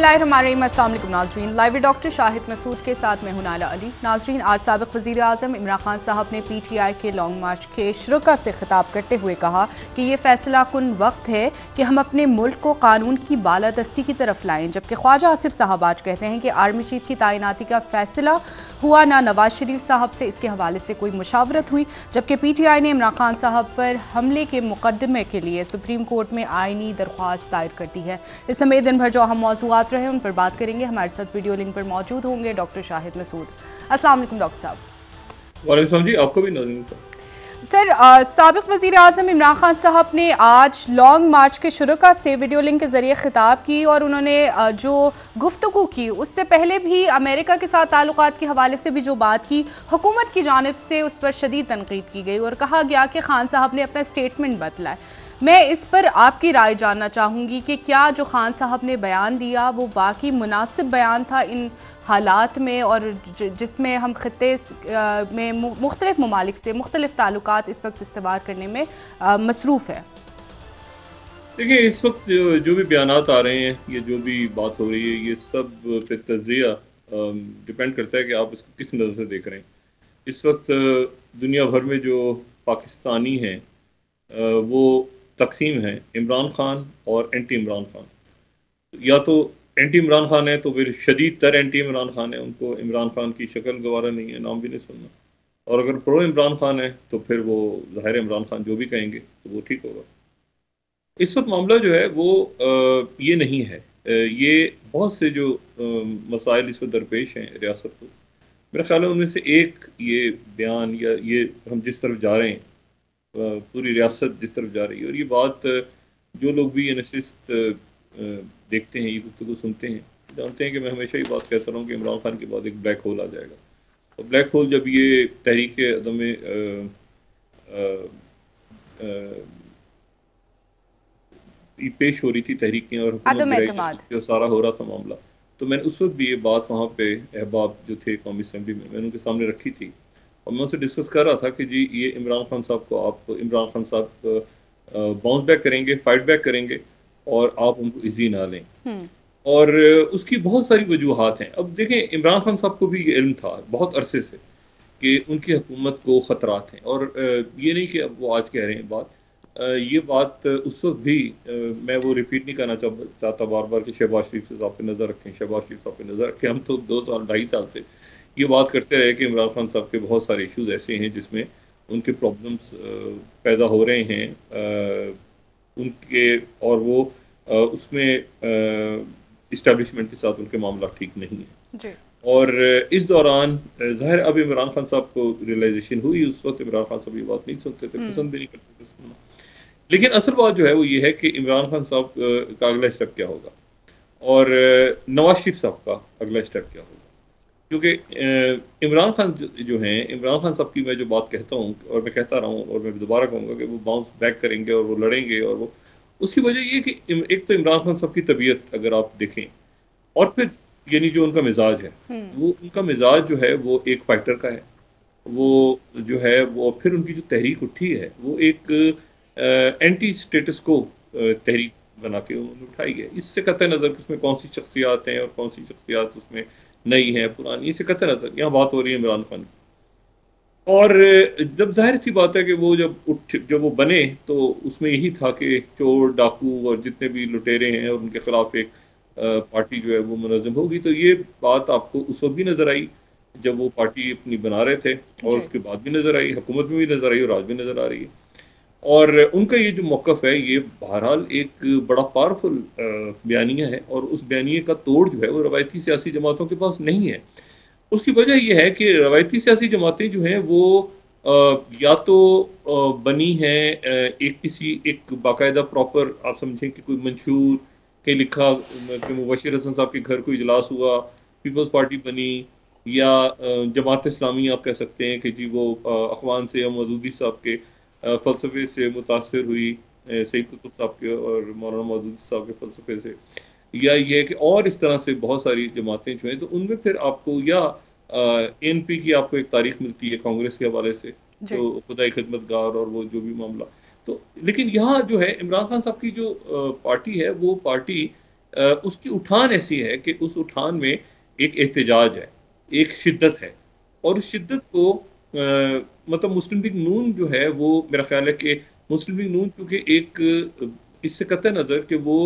बिस्मिल्लाहिर्रहमानिर्रहीम। अस्सलाम वालेकुम नाजरीन, लाइव डॉक्टर शाहिद मसूद के साथ मैं हूं नाला अली। नाजरीन, आज साबिक वजीर आजम इमरान खान साहब ने PTI के लॉन्ग मार्च के शुरका से खिताब करते हुए कहा कि ये फैसला कुन वक्त है कि हम अपने मुल्क को कानून की बालादस्ती की तरफ लाएं। जबकि ख्वाजा आसिफ साहब आज कहते हैं कि आर्मी चीफ की तैनाती का फैसला हुआ, ना नवाज शरीफ साहब से इसके हवाले से कोई मुशावरत हुई। जबकि PTI ने इमरान खान साहब पर हमले के मुकदमे के लिए सुप्रीम कोर्ट में आईनी दरख्वास्त दायर कर दी है। इस समेत दिन भर जो अहम मौजूआत रहे उन पर बात करेंगे। हमारे साथ वीडियो लिंक पर मौजूद होंगे डॉक्टर शाहिद मसूद। अस्सलाम वालेकुम डॉक्टर साहब। वालेकुम जी, आपको भी नाज़रीन। सर, साबिक वजीर आजम इमरान खान साहब ने आज लॉन्ग मार्च के शुरुका से वीडियो लिंक के जरिए खिताब की और उन्होंने जो गुफ्तगू की उससे पहले भी अमेरिका के साथ ताल्लुकात के हवाले से भी जो बात की, हुकूमत की जानिब से उस पर शदीद तनकीद की गई और कहा गया कि खान साहब ने अपना स्टेटमेंट बदला है। मैं इस पर आपकी राय जानना चाहूंगी कि क्या जो खान साहब ने बयान दिया वो वाकई मुनासिब बयान था इन हालात में, और जिसमें हम खित्ते में मुख्तलिफ ममालिक से मुख्तलिफ ताल्लुकात इस वक्त इस्तेमाल करने में मसरूफ़ है। देखिए, इस वक्त जो भी बयानात आ रहे हैं, ये जो भी बात हो रही है, ये सब पे तज्ज़िया डिपेंड करता है कि आप इसको किस नज़र से देख रहे हैं। इस वक्त दुनिया भर में जो पाकिस्तानी हैं वो तकसीम है इमरान खान और एंटी इमरान खान। या तो एंटी इमरान खान है तो फिर शदीद तर एंटी इमरान खान है, उनको इमरान खान की शक्ल गवारा नहीं है, नाम भी नहीं सुनना। और अगर प्रो इमरान खान है तो फिर वो ज़ाहिर इमरान खान जो भी कहेंगे तो वो ठीक होगा। इस वक्त मामला जो है वो ये नहीं है। ये बहुत से जो मसाइल इस वक्त दरपेश हैं रियासत को, मेरा ख्याल है उनमें से एक ये बयान या ये हम जिस तरफ जा रहे हैं, पूरी रियासत जिस तरफ जा रही है, और ये बात जो लोग भी एनालिस्ट देखते हैं, ये गुफ्तगू सुनते हैं, जानते हैं कि मैं हमेशा ये बात कहता रहा हूँ कि इमरान खान के बाद एक ब्लैक होल आ जाएगा। और ब्लैक होल जब ये तहरीक अदम ये पेश हो रही थी तहरीकें और हुकूमत जो सारा हो रहा था मामला, तो मैंने उस वक्त भी ये बात वहाँ पे अहबाब जो थे कौमी असम्बली में, मैंने उनके सामने रखी थी और मैं उनसे डिस्कस कर रहा था कि जी ये इमरान खान साहब को आप इमरान खान साहब बाउंस बैक करेंगे, फाइट बैक करेंगे और आप उनको इजी ना लें। और उसकी बहुत सारी वजूहात हैं। अब देखें, इमरान खान साहब को भी ये इल्म था बहुत अरसे से कि उनकी हुकूमत को ख़तरात हैं, और ये नहीं कि अब वो आज कह रहे हैं बात, ये बात उस वक्त भी मैं वो रिपीट नहीं करना चाहता बार बार कि शहबाज शरीफ साहब पे नज़र रखें, शहबाज शरीफ साहब पे नज़र रखें। हम तो 2 साल 2.5 साल से ये बात करते रहे कि इमरान खान साहब के बहुत सारे इश्यूज ऐसे हैं जिसमें उनके प्रॉब्लम्स पैदा हो रहे हैं उनके, और वो उसमें इस्टेब्लिशमेंट के साथ उनके मामला ठीक नहीं है जी। और इस दौरान ज़ाहिर अब इमरान खान साहब को रियलाइजेशन हुई। उस वक्त इमरान खान साहब ये बात नहीं सुनते थे, पसंद भी नहीं करते थे सुनना। लेकिन असल बात जो है वो ये है कि इमरान खान साहब का अगला स्टेप क्या होगा और नवाज शरीफ साहब का अगला स्टेप क्या होगा। क्योंकि इमरान खान जो हैं, इमरान खान साहब की मैं जो बात कहता हूँ और मैं कहता रहा हूँ और मैं दोबारा कहूँगा कि वो बाउंस बैक करेंगे और वो लड़ेंगे, और वो उसकी वजह ये कि एक तो इमरान खान साहब की तबीयत अगर आप देखें, और फिर यानी जो उनका मिजाज है, वो उनका मिजाज जो है वो एक फाइटर का है। वो जो है वो फिर उनकी जो तहरीक उठी है वो एक एंटी स्टेटस को तहरीक बना के उन्होंने उठाई है। इससे कतई नज़र कि उसमें कौन सी शख्सियात हैं और कौन सी शख्सियात उसमें नई है पुरानी, इससे कतई नज़र यहाँ बात हो रही है इमरान खान की। और जब जाहिर सी बात है कि वो जब वो बने तो उसमें यही था कि चोर डाकू और जितने भी लुटेरे हैं और उनके खिलाफ एक पार्टी जो है वो मुनज़्ज़म होगी। तो ये बात आपको उस वक्त भी नज़र आई जब वो पार्टी अपनी बना रहे थे, और उसके बाद भी नज़र आई, हुकूमत में भी नज़र आई और आज भी नज़र आ रही है। और उनका ये जो मौक़िफ़ है ये बहरहाल एक बड़ा पावरफुल बयानिया है, और उस बयानिए का तोड़ जो है वो रवायती सियासी जमातों के पास नहीं है। उसकी वजह यह है कि रवायती सियासी जमातें जो हैं वो या तो बनी हैं एक बाकायदा प्रॉपर, आप समझें कि कोई मंशूर के लिखा कि मुबशिर हसन साहब के घर कोई इजलास हुआ, पीपल्स पार्टी बनी, या जमात इस्लामी आप कह सकते हैं कि जी वो अखवान से या मौदूदी साहब के फ़लसफ़े से मुतासिर हुई, सईद कुतुब साहब के और मौलाना मौदूदी साहब के फ़लसफ़े से, या ये कि और इस तरह से बहुत सारी जमातें जो हैं, तो उनमें फिर आपको या ANP की आपको एक तारीख मिलती है कांग्रेस के हवाले से, जो खुदाई खिदमतगार और वो जो भी मामला। तो लेकिन यहाँ जो है इमरान खान साहब की जो पार्टी है वो पार्टी उसकी उठान ऐसी है कि उस उठान में एक एहतजाज है, एक शिद्दत है, और उस शिद्दत को मतलब मुस्लिम लीग नून जो है वो मेरा ख्याल है कि मुस्लिम लीग नून क्योंकि एक इससे कतई नज़र कि वो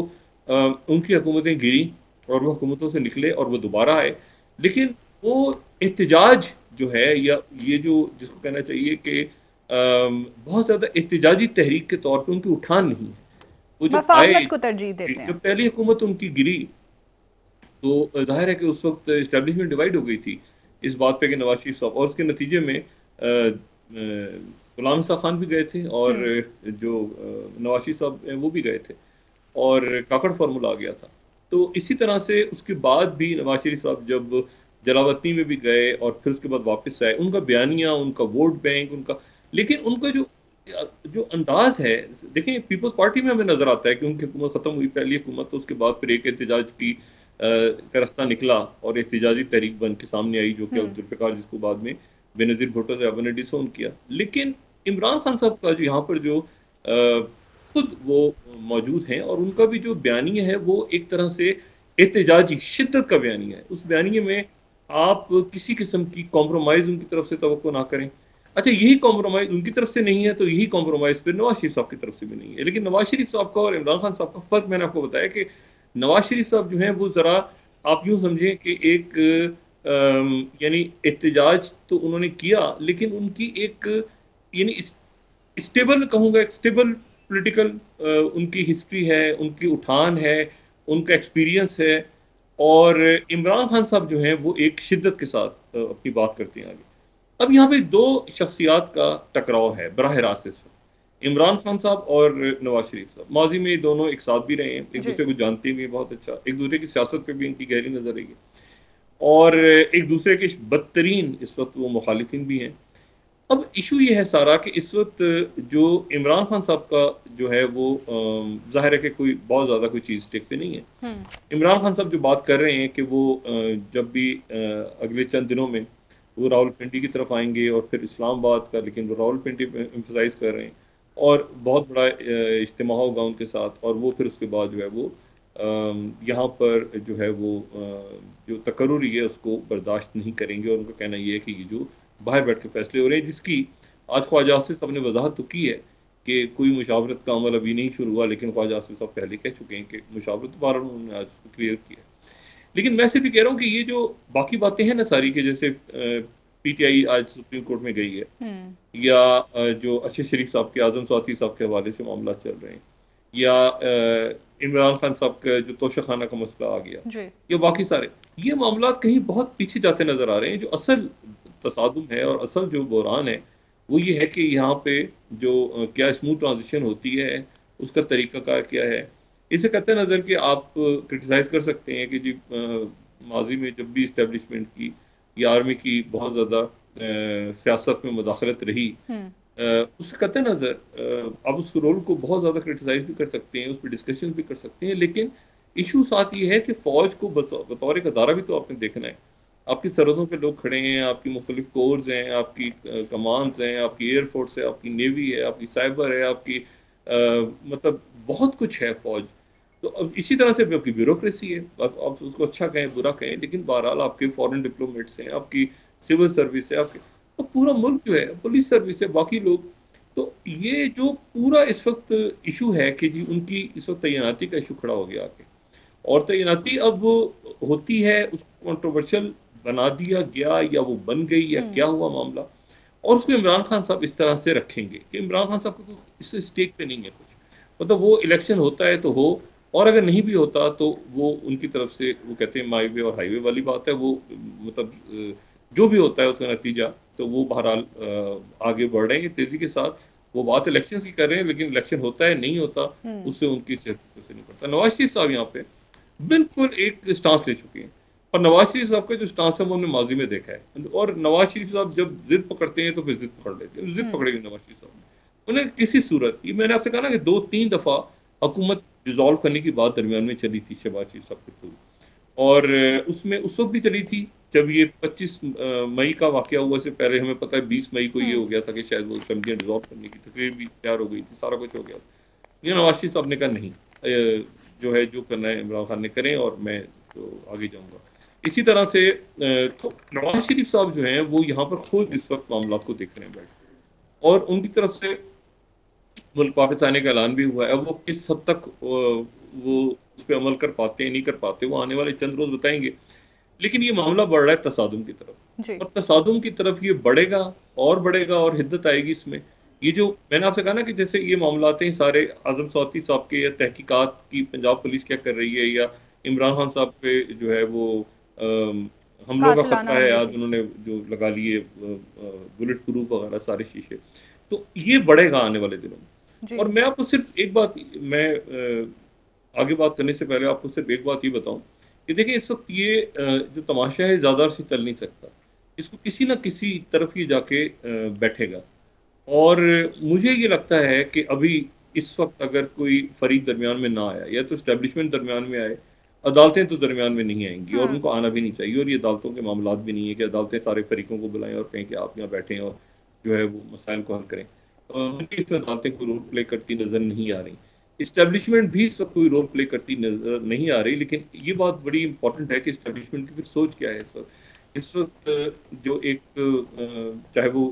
उनकी हुकूमतें गिरी और वो हुकूमतों से निकले और वो दोबारा आए, लेकिन वो एहतजाज जो है या ये जो जिसको कहना चाहिए कि बहुत ज़्यादा एहतजाजी तहरीक के तौर पे उनकी उठान नहीं है। वो जब आए, मफादमत को तरजीह देते हैं। जब पहली हुकूमत उनकी गिरी तो जाहिर है कि उस वक्त इस्टेब्लिशमेंट डिवाइड हो गई थी इस बात पे कि नवाज शरीफ साहब, और उसके नतीजे में गुलाम ईसा खान भी गए थे और जो नवाज शरीफ साहब हैं वो भी गए थे और काकड़ फार्मूला आ गया था। तो इसी तरह से उसके बाद भी नवाज शरीफ साहब जब जलावतनी में भी गए और फिर उसके बाद वापस आए, उनका बयानिया, उनका वोट बैंक, उनका, लेकिन उनका जो जो अंदाज है, देखें पीपल्स पार्टी में हमें नजर आता है कि उनकी हुकूमत खत्म हुई पहली हुकूमत, तो उसके बाद फिर एक एहतजाज की का रास्ता निकला और एहतजाजी तहरीक बन के सामने आई जो कि जुल्फ़िकार जिसको बाद में बेनज़ीर भुट्टो से ने डिसोन किया। लेकिन इमरान खान साहब का जो यहाँ पर जो खुद वो मौजूद हैं और उनका भी जो बयानिया है वो एक तरह से एहतजाजी शिद्दत का बयानिया है। उस बयानिए में आप किसी किस्म की कॉम्प्रोमाइज़ उनकी तरफ से तवक्को ना करें। अच्छा, यही कॉम्प्रोमाइज़ उनकी तरफ से नहीं है तो यही कॉम्प्रोमाइज़ फिर नवाज शरीफ साहब की तरफ से भी नहीं है। लेकिन नवाज शरीफ साहब का और इमरान खान साहब का फ़र्क मैंने आपको बताया कि नवाज शरीफ साहब जो हैं वो ज़रा आप यूँ समझें कि एक यानी एहतजाज तो उन्होंने किया, लेकिन उनकी एक यानी स्टेबल कहूँगा, एक स्टेबल पॉलिटिकल उनकी हिस्ट्री है, उनकी उठान है, उनका एक्सपीरियंस है। और इमरान खान साहब जो हैं वो एक शिद्दत के साथ अपनी बात करते हैं आगे। अब यहाँ पे दो शख्सियात का टकराव है बराह रास्त इस वक्त, इमरान खान साहब और नवाज शरीफ साहब। माजी में ये दोनों एक साथ भी रहे हैं, एक दूसरे को जानते भी हैं बहुत अच्छा, एक दूसरे की सियासत पे भी इनकी गहरी नजर रही है और एक दूसरे के बदतरीन इस वक्त वो मुखालिफिन भी हैं। अब इशू ये है सारा कि इस वक्त जो इमरान खान साहब का जो है वो जाहिर है कि कोई बहुत ज़्यादा कोई चीज़ टेक पे नहीं है। इमरान खान साहब जो बात कर रहे हैं कि वो जब भी अगले चंद दिनों में वो रावलपिंडी की तरफ आएंगे और फिर इस्लामाबाद का, लेकिन वो रावलपिंडी पे एम्फसाइज कर रहे हैं और बहुत बड़ा इज्तिमा होगा उनके साथ, और वो फिर उसके बाद जो है वो यहाँ पर जो है वो जो तकर्रुरी है उसको बर्दाश्त नहीं करेंगे। और उनका कहना ये है कि ये जो बाहर बैठ के फैसले हो रहे हैं, जिसकी आज ख्वाजा आसिफ साहब ने वजाहत तो की है कि कोई मुशावरत का अमल अभी नहीं शुरू हुआ, लेकिन ख्वाजा आसिफ साहब पहले कह चुके हैं कि मुशावरत दोबारा उन्होंने आज उसको क्लियर किया। लेकिन मैं सिर्फ ये कह रहा हूँ कि ये जो बाकी बातें हैं ना सारी के, जैसे पीटीआई आज सुप्रीम कोर्ट में गई है, या जो अरशद शरीफ साहब के, आजम स्वाति साहब के हवाले से मामला चल रहे हैं, या इमरान खान साहब का जो तोशा खाना का मसला आ गया, या बाकी सारे ये मामला कहीं बहुत पीछे जाते नजर आ रहे हैं। जो असल तसादुम है और असल जो बहरान है वो ये है कि यहाँ पे जो क्या स्मूथ ट्रांजिशन होती है उसका तरीक़ाकार क्या है। इसे कहते नज़र कि आप क्रिटिसाइज कर सकते हैं कि जी माजी में जब भी इस्टेब्लिशमेंट की या आर्मी की बहुत ज़्यादा सियासत में मुदाखलत रही, उससे कहते नज़र आप उस रोल को बहुत ज़्यादा क्रिटिसाइज भी कर सकते हैं, उस पर डिस्कशन भी कर सकते हैं, लेकिन इशू साथ ये है कि फ़ौज को बतौर एक अदारा भी तो आपने देखना है। आपकी सरहदों पे लोग खड़े हैं, आपकी मुख्तलिफ कोर्स हैं, आपकी कमांड्स हैं, आपकी एयरफोर्स है, आपकी नेवी है, आपकी साइबर है, आपकी मतलब बहुत कुछ है फ़ौज। तो अब इसी तरह से आपकी ब्यूरोक्रेसी है, आप उसको अच्छा कहें बुरा कहें, लेकिन बहरहाल आपके फॉरेन डिप्लोमेट्स हैं, आपकी सिविल सर्विस है, आपके तो पूरा मुल्क जो है, पुलिस सर्विस है, बाकी लोग। तो ये जो पूरा इस वक्त इशू है कि जी उनकी इस वक्त तैनाती का इशू खड़ा हो गया आके, और तैनाती अब होती है उसको कंट्रोवर्शियल बना दिया गया या वो बन गई या क्या हुआ मामला, और उसको इमरान खान साहब इस तरह से रखेंगे कि इमरान खान साहब को इससे स्टेक पे नहीं है कुछ, मतलब वो इलेक्शन होता है तो हो, और अगर नहीं भी होता तो वो उनकी तरफ से वो कहते हैं माई वे और हाईवे वाली बात है, वो मतलब जो भी होता है उसका नतीजा, तो वो बहरहाल आगे बढ़ रहे हैं तेजी के साथ। वो बात इलेक्शन की कर रहे हैं, लेकिन इलेक्शन होता है नहीं होता उससे उनकी सिर्फ से नहीं पड़ता। नवाज शरीफ साहब यहाँ पे बिल्कुल एक स्टांस ले चुके हैं, और नवाज शरीफ साहब का जो स्टांस है वो हमने माजी में देखा है, और नवाज शरीफ साहब जब जिद पकड़ते हैं तो फिर जिद पकड़ लेते हैं, जिद पकड़ेगी नवाज शरीफ साहब ने। उन्हें किसी सूरत, ये मैंने आपसे कहा ना कि 2-3 दफा हुकूमत डिजॉल्व करने की बात दरमियान में चली थी शहबाज शरीफ साहब के थ्रू, और उसमें उस वक्त भी चली थी जब ये 25 मई का वाकया हुआ, से पहले हमें पता है 20 मई को ये हो गया था कि शायद वो कमिटियां डिजॉल्व करने की तकरीर भी तैयार हो गई थी, सारा कुछ हो गया था। ये नवाज शरीफ साहब ने कहा नहीं, जो है जो करना है इमरान खान ने करें और मैं तो आगे जाऊंगा। इसी तरह से तो नवाज शरीफ साहब जो हैं वो यहाँ पर खुद इस वक्त मामला को देख रहे हैं बैठ के। और उनकी तरफ से मुल्क वापस आने का ऐलान भी हुआ है। अब वो किस हद तक वो उस पर अमल कर पाते हैं नहीं कर पाते वो आने वाले चंद रोज बताएंगे। लेकिन ये मामला बढ़ रहा है तसादुम की तरफ, और तसादुम की तरफ ये बढ़ेगा और हिद्दत आएगी इसमें। ये जो मैंने आपसे कहा ना कि जैसे ये मामलाते हैं सारे आजम सौती साहब के या तहकीकात की पंजाब पुलिस क्या कर रही है, या इमरान खान साहब पे जो है वो हमलों का खतरा है, आज उन्होंने जो लगा लिए बुलेट प्रूफ वगैरह सारे शीशे, तो ये बढ़ेगा आने वाले दिनों में। और मैं आपको सिर्फ एक बात, मैं आगे बात करने से पहले आपको सिर्फ एक बात ये बताऊं कि देखिए इस वक्त ये जो तमाशा है ज़्यादा से चल नहीं सकता, इसको किसी ना किसी तरफ ही जाके बैठेगा। और मुझे ये लगता है कि अभी इस वक्त अगर कोई फरीक दरमियान में ना आया या तो स्टैब्लिशमेंट दरमियान में आए, अदालतें तो दरमियान में नहीं आएंगी और उनको आना भी नहीं चाहिए। और ये अदालतों के मामला भी नहीं है कि अदालतें सारे फरीकों को बुलाएं और कहें कि आप यहाँ बैठें और जो है वो मसाइल को हल करें। मुझे इसमें अदालतें कोई रोल प्ले करती नजर नहीं आ रही, इस्टेब्लिशमेंट भी इस वक्त कोई रोल प्ले करती नजर नहीं आ रही। लेकिन ये बात बड़ी इंपॉर्टेंट है कि इस्टेब्लिशमेंट की फिर सोच क्या है इस वक्त जो एक चाहे वो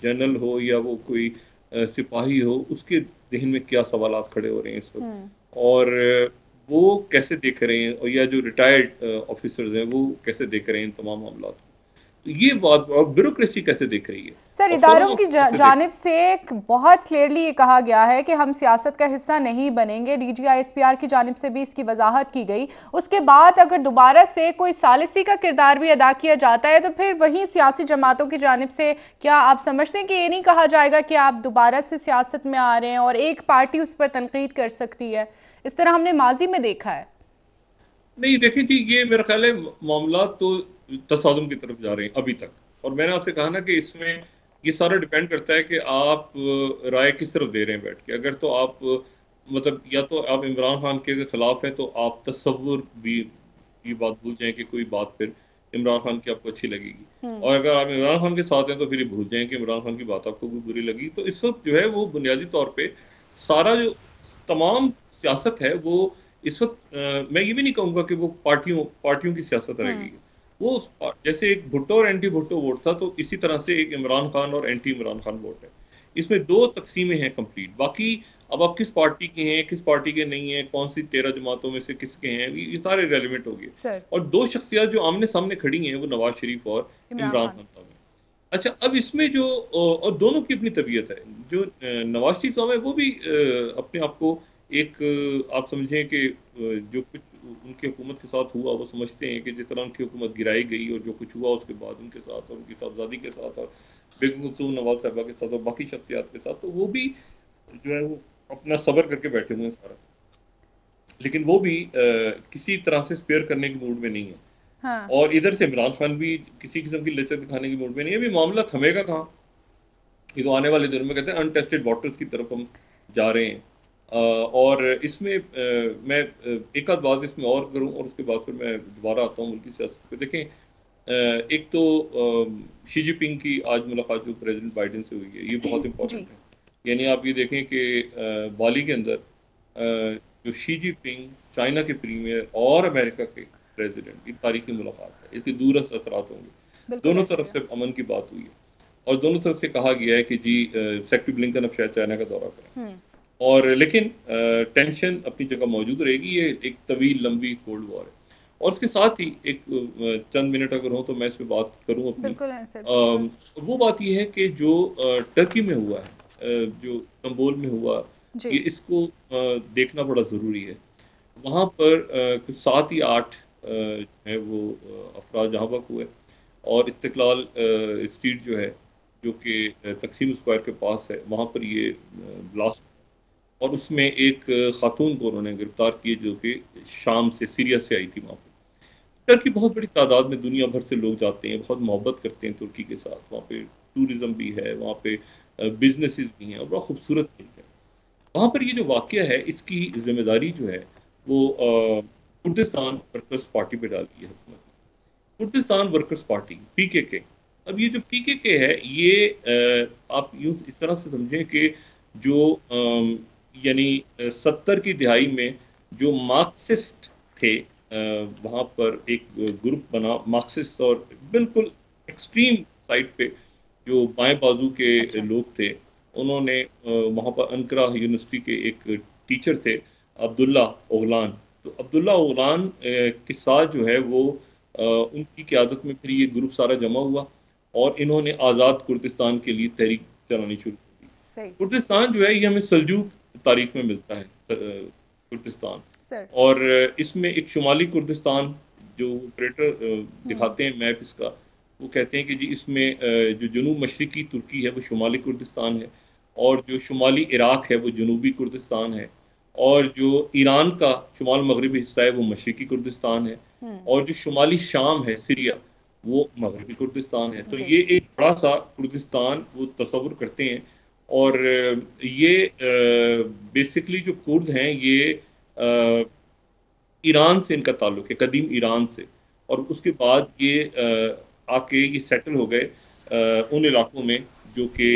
जनरल हो या वो कोई सिपाही हो, उसके जहन में क्या सवालात खड़े हो रहे हैं इस वक्त, और वो कैसे देख रहे हैं, और या जो रिटायर्ड ऑफिसर्स हैं वो कैसे देख रहे हैं इन तमाम मामलों को। तो ये बात, और ब्यूरोक्रेसी कैसे देख रही है। सर, इदारों की जानिब से बहुत क्लियरली ये कहा गया है कि हम सियासत का हिस्सा नहीं बनेंगे। DGISPR की जानिब से भी इसकी वजाहत की गई। उसके बाद अगर दोबारा से कोई सालिसी का किरदार भी अदा किया जाता है तो फिर वही सियासी जमातों की जानिब से क्या आप समझते हैं कि ये नहीं कहा जाएगा कि आप दोबारा से सियासत में आ रहे हैं और एक पार्टी उस पर तनकीद कर सकती है? इस तरह हमने माजी में देखा है। नहीं देखिए जी, ये मेरा ख्याल है मामला तो तसादुम की तरफ जा रहे हैं अभी तक। और मैंने आपसे कहा ना कि इसमें ये सारा डिपेंड करता है कि आप राय किस तरफ दे रहे हैं बैठ के। अगर तो आप मतलब या तो आप इमरान खान के खिलाफ हैं तो आप तस्वुर भी ये बात भूल जाएं कि कोई बात फिर इमरान खान की आपको अच्छी लगेगी, और अगर आप इमरान खान के साथ हैं तो फिर ये भूल जाएं कि इमरान खान की बात आपको कोई बुरी लगी। तो इस वक्त जो है वो बुनियादी तौर पर सारा जो तमाम सियासत है वो इस वक्त मैं ये भी नहीं कहूंगा कि वो पार्टियों की सियासत रहेगी। वो जैसे एक भुट्टो और एंटी भुट्टो वोट था, तो इसी तरह से एक इमरान खान और एंटी इमरान खान वोट है। इसमें दो तकसीमें हैं कंप्लीट। बाकी अब आप किस पार्टी के हैं किस पार्टी के नहीं है, कौन सी 13 जमातों में से किसके हैं, ये सारे रेलिवेंट हो गए। और दो शख्सियत जो आमने सामने खड़ी हैं वो नवाज शरीफ और इमरान खान साहब हैं। अच्छा, अब इसमें जो और दोनों की अपनी तबीयत है। जो नवाज शरीफ साहब है वो भी अपने आप को एक आप समझें कि जो कुछ उनकी हुकूमत के साथ हुआ वो समझते हैं कि जिस तरह उनकी हुकूमत गिराई गई और जो कुछ हुआ उसके बाद उनके साथ और उनकी साहबजादी के साथ और बेगम कुलसूम नवाज साहबा के साथ और बाकी शख्सियात के साथ, तो वो भी जो है वो अपना सब्र करके बैठे हुए हैं सारा। लेकिन वो भी किसी तरह से स्पेयर करने की मूड में नहीं है। हाँ। और इधर से इमरान खान भी किसी किस्म की लचक दिखाने की मूड में नहीं है। अभी मामला थमेगा कहाँ, ये तो आने वाले दिनों में कहते हैं अनटेस्टेड वाटर्स की तरफ हम जा रहे हैं। और इसमें मैं एक आध बात इसमें और करूं और उसके बाद फिर मैं दोबारा आता हूं मुल्की सियासत पे। देखें, एक तो शी जिनपिंग की आज मुलाकात जो प्रेसिडेंट बाइडेन से हुई है ये बहुत इंपॉर्टेंट है। यानी आप ये देखें कि बाली के अंदर जो शी जिनपिंग चाइना के प्रीमियर और अमेरिका के प्रेसिडेंट, ये तारीखी मुलाकात है, इसके दूरस्थ असरात होंगे। दोनों तरफ से अमन की बात हुई है और दोनों तरफ से कहा गया है कि जी सेक्रेटरी ब्लिंकन अब शायद चाइना का दौरा करें। और लेकिन टेंशन अपनी जगह मौजूद रहेगी। ये एक तवील लंबी कोल्ड वॉर है। और उसके साथ ही एक चंद मिनट अगर हो तो मैं इस पर बात करूं अपनी। वो बात ये है कि जो टर्की में हुआ है, जो इस्तांबुल में हुआ, ये इसको देखना बड़ा ज़रूरी है। वहाँ पर कुछ 7 या 8 है वो अफराद जहाँ वक्त हुए, और इस्तिकलाल स्ट्रीट जो है जो कि तकसीम स्क्वायर के पास है, वहाँ पर ये ब्लास्ट, और उसमें एक खातून को उन्होंने गिरफ्तार किए जो कि शाम से सीरिया से आई थी। वहाँ पर तुर्की बहुत बड़ी तादाद में दुनिया भर से लोग जाते हैं, बहुत मोहब्बत करते हैं तुर्की के साथ। वहाँ पे टूरिज़्म भी है, वहाँ पे बिजनेसेस भी हैं और बड़ा खूबसूरत मुल्क है। वहाँ पर ये जो वाक़या है इसकी जिम्मेदारी जो है वो कुर्दिस्तान वर्कर्स पार्टी पे डाली है हुकूमत ने। Kurdistan workers party PKK। अब ये जो PKK है ये आप यूँ इस तरह से समझें कि जो यानी 70 की दिहाई में जो मार्क्सिस्ट थे, वहाँ पर एक ग्रुप बना मार्क्सिस्ट, और बिल्कुल एक्सट्रीम साइड पे जो बाएं बाजू के अच्छा। लोग थे, उन्होंने वहाँ पर अनकरा यूनिवर्सिटी के एक टीचर थे अब्दुल्ला ओगलान। तो अब्दुल्ला ओगलान के साथ जो है वो उनकी क़यादत में फिर ये ग्रुप सारा जमा हुआ और इन्होंने आज़ाद कुर्दिस्तान के लिए तहरीक चलानी शुरू की। सही। कुर्दिस्तान जो है ये हमें सल्जूक तारीख में मिलता है, कुर्दिस्तान। सर। और इसमें एक शुमाली कुर्दिस्तान जो ऑपरेटर दिखाते हैं मैप इसका, वो कहते हैं कि जी इसमें जो जनूब मशरकी तुर्की है वो शुमाली कुर्दिस्तान है, और जो शुमाली इराक है वो जनूबी कुर्दिस्तान है, और जो ईरान का शुमाल मगरबी हिस्सा है वो मशरकी कुर्दिस्तान है, और जो शुमाली शाम है सिरिया वो मगरबी कुर्दिस्तान है। तो जी। ये एक बड़ा सा कुर्दिस्तान वो तस्वुर करते हैं। और ये बेसिकली जो कुर्द हैं ये ईरान से इनका ताल्लुक है, कदीम ईरान से, और उसके बाद ये आके ये सेटल हो गए उन इलाकों में जो कि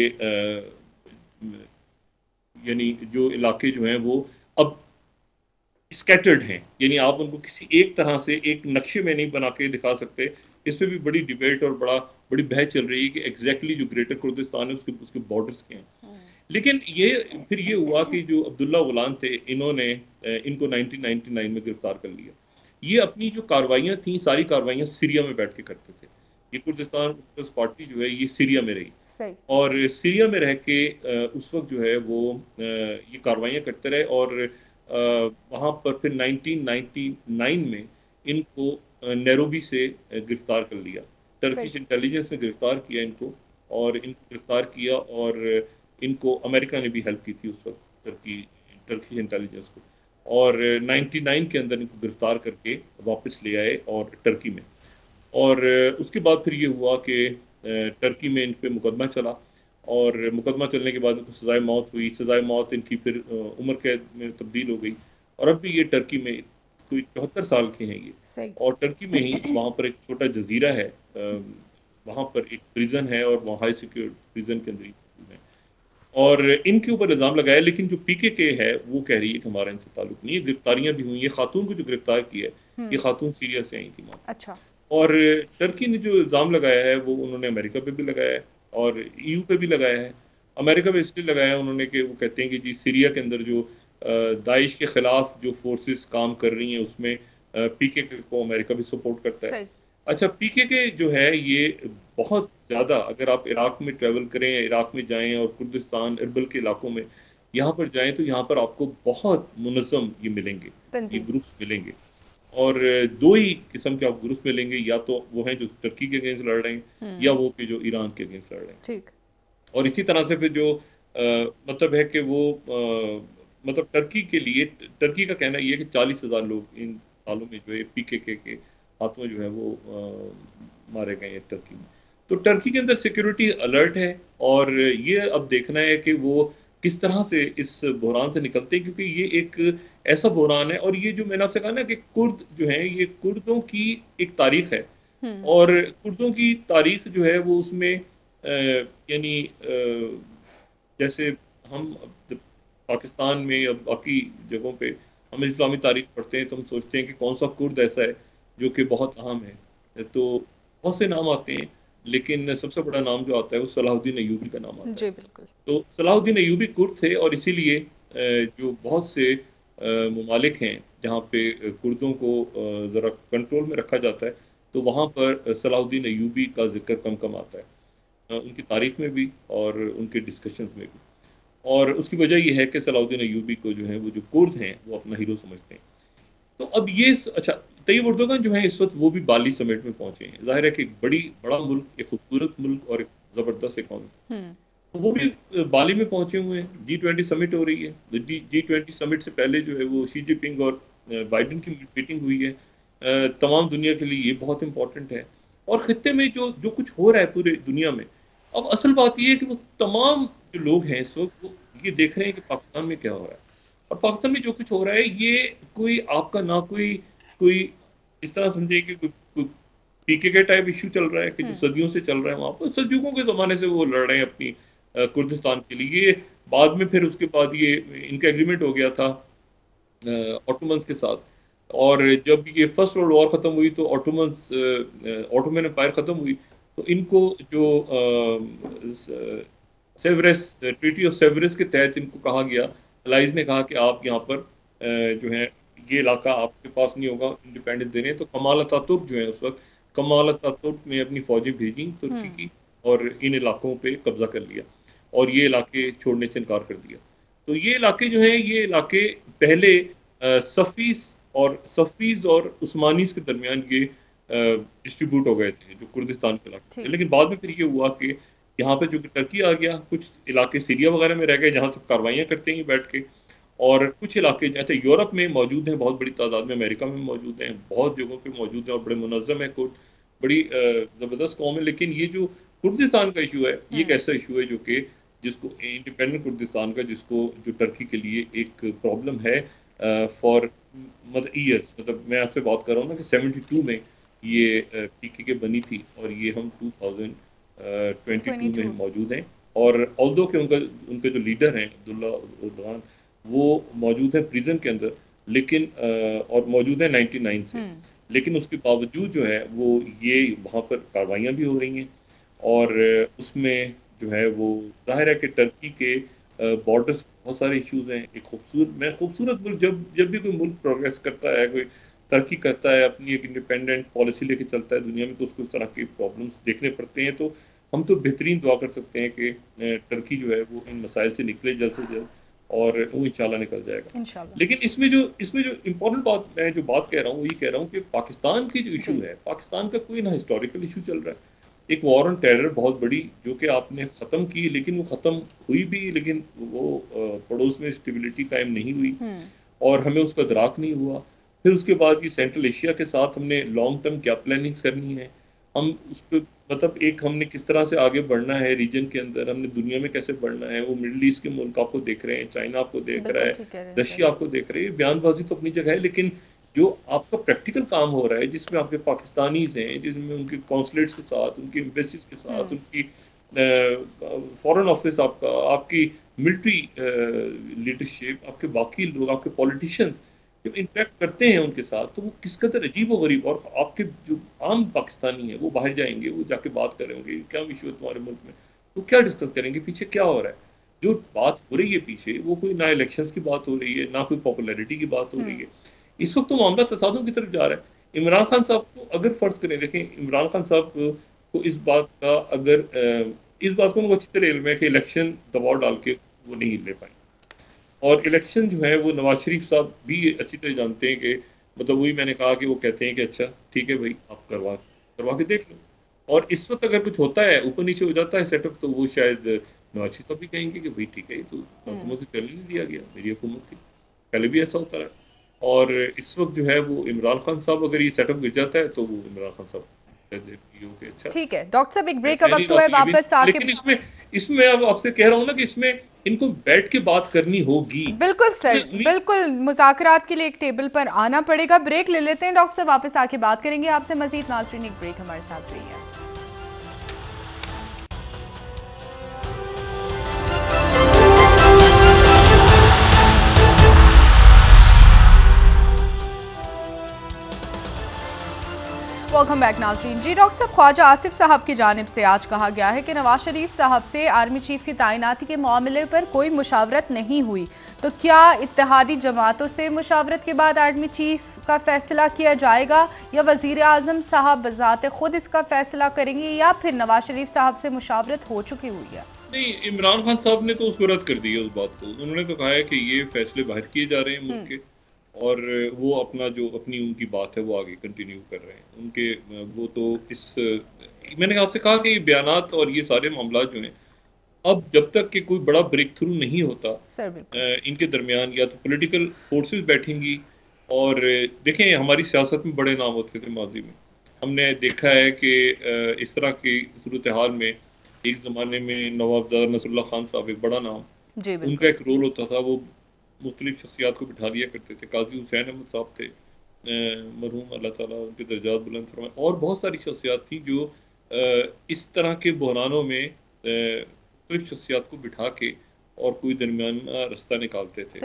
यानी जो इलाके जो हैं वो अब स्कैटर्ड हैं, यानी आप उनको किसी एक तरह से एक नक्शे में नहीं बना के दिखा सकते। इसमें भी बड़ी डिबेट और बड़ी बहस चल रही है कि एग्जैक्टली जो ग्रेटर कुर्दिस्तान है उसके बॉर्डर्स के हैं। लेकिन फिर ये हुआ कि जो अब्दुल्ला गुलान थे, इन्होंने इनको 1999 में गिरफ्तार कर लिया। ये अपनी जो कार्रवाइयाँ थी, सारी कार्रवाइयाँ सीरिया में बैठ के करते थे। ये कुर्दिस्तान पीपल्स पार्टी जो है ये सीरिया में रही, और सीरिया में रह के उस वक्त जो है वो ये कार्रवाइयाँ करते रहे, और वहाँ पर फिर 1999 में इनको नैरोबी से गिरफ्तार कर लिया। टर्किश इंटेलिजेंस ने गिरफ्तार किया इनको, और इनको गिरफ्तार किया, और इनको अमेरिका ने भी हेल्प की थी उस वक्त टर्किश इंटेलिजेंस को, और 99 के अंदर इनको गिरफ्तार करके वापस ले आए और टर्की में। और उसके बाद फिर ये हुआ कि टर्की में इन पे मुकदमा चला, और मुकदमा चलने के बाद इनको सज़ाए मौत हुई। सज़ाए मौत इनकी फिर उम्र कैद में तब्दील हो गई, और अब भी ये टर्की में कोई 74 साल के हैं ये, और टर्की में ही वहाँ पर एक छोटा जजीरा है, वहाँ पर एक प्रिजन है, और वहाँ हाई सिक्योर प्रिजन के अंदर है, और इनके ऊपर इल्ज़ाम लगाया। लेकिन जो पीकेके है वो कह रही है कि हमारा इनसे ताल्लुक नहीं है। गिरफ्तारियां भी हुई, ये खातून को जो गिरफ्तार किया है ये खातून सीरिया से आई थी वहाँ। अच्छा। और टर्की ने जो इल्ज़ाम लगाया है वो उन्होंने अमेरिका पे भी लगाया है और ईयू पे भी लगाया है। अमेरिका पे इसलिए लगाया उन्होंने कि वो कहते हैं कि जी सीरिया के अंदर जो दाइश के खिलाफ जो फोर्सेस काम कर रही हैं उसमें पीकेके को अमेरिका भी सपोर्ट करता है। अच्छा, पीकेके जो है ये बहुत ज़्यादा, अगर आप इराक में ट्रैवल करें, इराक में जाएं और कुर्दिस्तान अरबिल के इलाकों में यहाँ पर जाएं, तो यहाँ पर आपको बहुत मुनज़्ज़म ये मिलेंगे, ये ग्रुप्स मिलेंगे। और दो ही किस्म के आप ग्रुप्स मिलेंगे, या तो वो हैं जो टर्की के अगेंस्ट लड़ रहे हैं, या वो कि जो ईरान के अगेंस्ट लड़ रहे हैं। ठीक। और इसी तरह से फिर जो मतलब है कि वो मतलब टर्की के लिए, टर्की का कहना ये है कि 40,000 लोग इन सालों में जो है पीकेके के हाथों जो है वो मारे गए हैं टर्की में। तो टर्की के अंदर सिक्योरिटी अलर्ट है, और ये अब देखना है कि वो किस तरह से इस बहरान से निकलते हैं, क्योंकि ये एक ऐसा बहरान है, और ये जो मैंने आपसे कहा ना कि कुर्द जो है ये कुर्दों की एक तारीख है, और कुर्दों की तारीख जो है वो उसमें यानी जैसे हम पाकिस्तान में या बाकी जगहों पे हम इस्लामी तारीख पढ़ते हैं तो हम सोचते हैं कि कौन सा कुर्द ऐसा है जो कि बहुत अहम है। तो बहुत से नाम आते हैं, लेकिन सबसे बड़ा नाम जो आता है वो सलाहुद्दीन अय्यूबी का नाम आता है। जी बिल्कुल। तो सलाहुद्दीन अय्यूबी कुर्द थे, और इसीलिए जो बहुत से ममालिक हैं जहाँ पे कुर्दों को ज़रा कंट्रोल में रखा जाता है, तो वहाँ पर सलाहुद्दीन अय्यूबी का जिक्र कम कम आता है, उनकी तारीख में भी और उनके डिस्कशंस में भी। और उसकी वजह यह है कि सलाहुद्दीन अय्यूबी को जो है वो जो कुर्द हैं वो अपना हीरो समझते हैं। तो अब ये अच्छा, तैयब उर्दोगन जो है इस वक्त वो भी बाली समिट में पहुंचे हैं। जाहिर है कि एक बड़ा मुल्क, एक खूबसूरत मुल्क और एक ज़बरदस्त इकॉनमी, तो वो भी बाली में पहुंचे हुए हैं। G20 समिट हो रही है। G20 समिट से पहले जो है वो शी जिनपिंग और बाइडन की मीटिंग हुई है। तमाम दुनिया के लिए ये बहुत इंपॉर्टेंट है, और खित्ते में जो जो कुछ हो रहा है पूरे दुनिया में, अब असल बात ये है कि वो तमाम जो लोग हैं इस वक्त वो ये देख रहे हैं कि पाकिस्तान में क्या हो रहा है, और पाकिस्तान में जो कुछ हो रहा है ये कोई आपका ना कोई कोई इस तरह समझे कि कोई पीकेके टाइप इशू चल रहा है कि जो सदियों से चल रहा है वहाँ पर, सल्जूकों के ज़माने से वो लड़ रहे हैं अपनी कुर्दिस्तान के लिए। ये बाद में फिर उसके बाद ये इनका एग्रीमेंट हो गया था ऑटोमन्स के साथ। और जब ये फर्स्ट वर्ल्ड वॉर ख़त्म हुई तो ऑटोमन एम्पायर ख़त्म हुई, तो इनको जो सेवरस, ट्रीटी ऑफ सेवरस के तहत इनको कहा गया, अलाइज ने कहा कि आप यहाँ पर जो है ये इलाका आपके पास नहीं होगा, इंडिपेंडेंस दे रहे हैं। तो कमाल अतातुर्क जो है उस वक्त, कमाल अतातुर्क ने अपनी फौजें भेजी तुर्की की और इन इलाकों पे कब्जा कर लिया और ये इलाके छोड़ने से इनकार कर दिया। तो ये इलाके जो हैं, ये इलाके पहले सफ़ीज़ और उस्मानीज़ के दरमियान ये डिस्ट्रीब्यूट हो गए थे, जो कुर्दिस्तान के इलाके थे। लेकिन बाद में फिर ये हुआ कि यहाँ पे जो टर्की आ गया, कुछ इलाके सीरिया वगैरह में रह गए जहाँ सब कार्रवाइयाँ करते हैं बैठ के, और कुछ इलाके जैसे यूरोप में मौजूद हैं बहुत बड़ी तादाद में, अमेरिका में मौजूद हैं, बहुत जगहों पे मौजूद हैं और बड़े मुनज़्ज़म है, कुर्द बड़ी ज़बरदस्त कौम है। लेकिन ये जो कुर्दिस्तान का इशू है, ये एक ऐसा इशू है जो कि जिसको इंडिपेंडेंट कुर्दिस्तान का, जिसको जो टर्की के लिए एक प्रॉब्लम है फॉर मतलब ईयर्स। मतलब मैं आपसे बात कर रहा हूँ ना कि 72 में ये पीकेके बनी थी और ये हम 2022 में मौजूद हैं। और ऑल्दो के उनके जो लीडर हैं अब्दुल्ला ओर्दोगान, वो मौजूद है प्रिजन के अंदर, लेकिन और मौजूद है 99 से, लेकिन उसके बावजूद जो है वो ये वहाँ पर कार्रवाइयाँ भी हो रही हैं और उसमें जो है वो जाहिर है कि टर्की के बॉर्डर्स बहुत सारे इश्यूज हैं। एक खूबसूरत मुल्क, जब भी कोई मुल्क प्रोग्रेस करता है, कोई तरक्की करता है, अपनी एक इंडिपेंडेंट पॉलिसी लेके चलता है दुनिया में, तो उसको इस तरह के प्रॉब्लम्स देखने पड़ते हैं। तो हम तो बेहतरीन दुआ कर सकते हैं कि टर्की जो है वो इन मसाइल से निकले जल्द से जल्द और वो इंशाल्लाह निकल जाएगा। लेकिन इसमें जो इम्पोर्टेंट बात मैं जो बात कह रहा हूँ, वही कह रहा हूँ कि पाकिस्तान की जो इशू है, पाकिस्तान का कोई ना हिस्टोरिकल इशू चल रहा है, एक वॉर ऑन टेरर बहुत बड़ी जो कि आपने ख़त्म की, लेकिन वो ख़त्म हुई भी, लेकिन वो पड़ोस में स्टेबिलिटी कायम नहीं हुई और हमें उसका इदराक नहीं हुआ। फिर उसके बाद ये सेंट्रल एशिया के साथ हमने लॉन्ग टर्म क्या प्लानिंग्स करनी है, हम उस पर मतलब एक हमने किस तरह से आगे बढ़ना है रीजन के अंदर, हमने दुनिया में कैसे बढ़ना है। वो मिडल ईस्ट के मुल्क आपको देख रहे हैं, चाइना आपको देख रहा है, रशिया आपको देख रही है। बयानबाजी तो अपनी जगह है, लेकिन जो आपका प्रैक्टिकल काम हो रहा है, जिसमें आपके पाकिस्तानीज हैं, जिसमें उनके कॉन्सुलेट्स के साथ, उनकी एम्बेसीज के साथ, उनकी फॉरेन ऑफिस, आपकी मिलिट्री लीडरशिप, आपके बाकी लोग, आपके पॉलिटिशियंस जब इंटरेक्ट करते हैं उनके साथ, तो वो किस कदर अजीब व गरीब, और आपके जो आम पाकिस्तानी हैं वो बाहर जाएंगे, वो जाके बात करेंगे क्या इशू है तुम्हारे मुल्क में, तो क्या डिस्कस करेंगे, पीछे क्या हो रहा है। जो बात हो रही है पीछे, वो कोई ना इलेक्शंस की बात हो रही है, ना कोई पॉपुलैरिटी की बात हो रही है। इस वक्त तो मामला तसादुम की तरफ जा रहा है। इमरान खान साहब को अगर फर्ज करें, देखें इमरान खान साहब को इस बात का अगर इस बात को उनको अच्छी तरह इल्म है कि इलेक्शन दबाव डाल के वो नहीं ले पाए, और इलेक्शन जो है वो नवाज शरीफ साहब भी अच्छी तरह जानते हैं कि मतलब वही मैंने कहा कि वो कहते हैं कि अच्छा ठीक है भाई, आप करवा के देख लो। और इस वक्त अगर कुछ होता है, ऊपर नीचे हो जाता है सेटअप, तो वो शायद नवाज शरीफ साहब भी कहेंगे कि भाई ठीक है, ये तो हुकूमत से चलने नहीं दिया गया, मेरी हुकूमत थी, पहले भी ऐसा होता रहा। और इस वक्त जो है वो इमरान खान साहब अगर ये सेटअप गिर जाता है, तो वो इमरान खान साहब अच्छा ठीक है। डॉक्टर साहब एक ब्रेक का वक्त हुआ है, वापस आके लेकिन इसमें अब आपसे कह रहा हूँ ना कि इसमें इनको बैठ के बात करनी होगी। बिल्कुल सर, बिल्कुल मुज़ाकरात के लिए एक टेबल पर आना पड़ेगा। ब्रेक ले लेते हैं डॉक्टर साहब, वापस आके बात करेंगे आपसे मजीद। नाज़रीन एक ब्रेक हमारे साथ रही है। वेलकम बैक नाज़रीन। जी डॉक्टर साहब, ख्वाजा आसिफ साहब की जानिब से आज कहा गया है कि नवाज शरीफ साहब से आर्मी चीफ की तैनाती के मामले पर कोई मुशावरत नहीं हुई, तो क्या इत्तेहादी जमातों से मुशावरत के बाद आर्मी चीफ का फैसला किया जाएगा, या वजीर आजम साहब बजाते खुद इसका फैसला करेंगे, या फिर नवाज शरीफ साहब से मुशावरत हो चुकी हुई है? नहीं, इमरान खान साहब ने तो उसको रद्द कर दिया उस बात को। उन्होंने तो कहा है कि ये फैसले बाहर किए जा रहे हैं मुल्क के, और वो अपना जो अपनी उनकी बात है वो आगे कंटिन्यू कर रहे हैं उनके। वो तो मैंने आपसे कहा कि बयानात और ये सारे मामला जो हैं, अब जब तक कि कोई बड़ा ब्रेक थ्रू नहीं होता इनके दरमियान, या तो पॉलिटिकल फोर्सेस बैठेंगी। और देखें, हमारी सियासत में बड़े नाम होते थे माजी में, हमने देखा है कि इस तरह की सूरत हाल में एक ज़माने में नवाब नसरुल्लाह खान साहब एक बड़ा नाम, उनका एक रोल होता था, वो मुख्तलिफ शख्सियात को बिठा दिया करते थे। काजी हुसैन अहमद साहब थे मरहूम, अल्लाह ताला उनके दर्जात बुलंद फरमाए, और बहुत सारी शख्सियात थी जो इस तरह के बहरानों में मुख्तलिफ शख्सियात को बिठा के और कोई दरमियाना रास्ता निकालते थे।